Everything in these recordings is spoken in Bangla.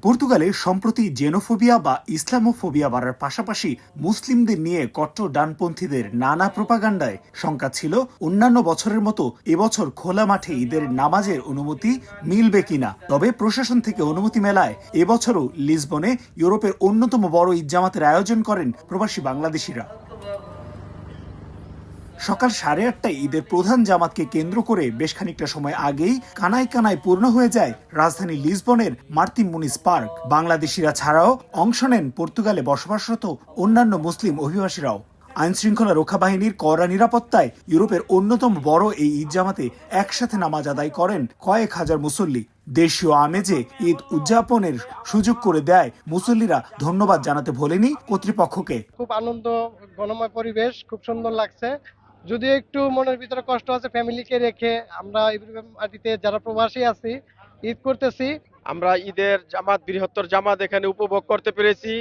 পর্তুগালে সম্প্রতি জেনোফোবিয়া বা ইসলামোফোবিয়া বাড়ার পাশাপাশি মুসলিমদের নিয়ে কট্টর ডানপন্থীদের নানা প্রোপাগান্ডায় শঙ্কা ছিল অন্যান্য বছরের মতো এবছর খোলা মাঠে ঈদের নামাজের অনুমতি মিলবে কিনা। তবে প্রশাসন থেকে অনুমতি মেলায় এবছরও লিসবনে ইউরোপের অন্যতম বড় ঈদ জামাতের আয়োজন করেন প্রবাসী বাংলাদেশিরা। সকাল 8:30টায় ঈদের প্রধান জামাতকে কেন্দ্র করে বেশ খানিকটা সময় আগেই কানায় কানায় পূর্ণ হয়ে যায় রাজধানী লিসবনের মার্তিন মুনিজ পার্ক। বাংলাদেশিরা ছাড়াও অংশ নেন পর্তুগালে বসবাসরত অন্যান্য মুসলিম অভিবাসীরাও। আইন শৃঙ্খলা রক্ষা বাহিনীর কড়া নিরাপত্তায় ইউরোপের অন্যতম বড় এই ঈদ জামাতে একসাথে নামাজ আদায় করেন কয়েক হাজার মুসল্লি। দেশীয় আমেজে ঈদ উদযাপনের সুযোগ করে দেয় মুসল্লিরা ধন্যবাদ জানাতে ভোলেনি কর্তৃপক্ষকে। খুব আনন্দ গণময় পরিবেশ, খুব সুন্দর লাগছে। যদিও একটু মনের ভিতরে কষ্ট আছে, ফ্যামিলিকে রেখে আমরা মাটিতে যারা প্রবাসী আছি ঈদ করতেছি। আমরা ঈদের জামাত, বৃহত্তর জামাত এখানে উপভোগ করতে পেরেছি,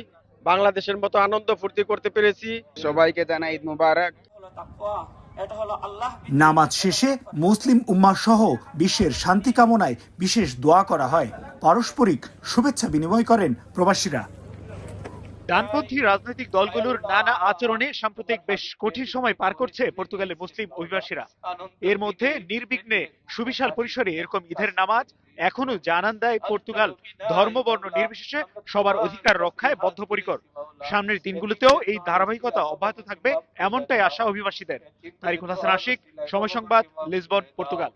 বাংলাদেশের মতো আনন্দ ফুর্তি করতে পেরেছি। সবাইকে জানাই ঈদ মুবারক। নামাজ শেষে মুসলিম উম্মাহ সহ বিশ্বের শান্তি কামনায় বিশেষ দোয়া করা হয়। পারস্পরিক শুভেচ্ছা বিনিময় করেন প্রবাসীরা। ডানপন্থী রাজনৈতিক দলগুলোর নানা আচরণে সাম্প্রতিক বেশ কঠিন সময় পার করছে পর্তুগালের মুসলিম অভিবাসীরা। এর মধ্যে নির্বিঘ্নে সুবিশাল পরিসরে এরকম ঈদের নামাজ এখনো জানান দেয় পর্তুগাল ধর্ম বর্ণ নির্বিশেষে সবার অধিকার রক্ষায় বদ্ধপরিকর। সামনের দিনগুলোতেও এই ধারাবাহিকতা অব্যাহত থাকবে এমনটাই আশা অভিবাসীদের। তারিকুল হাসান আশিক, সময় সংবাদ, লিসবন, পর্তুগাল।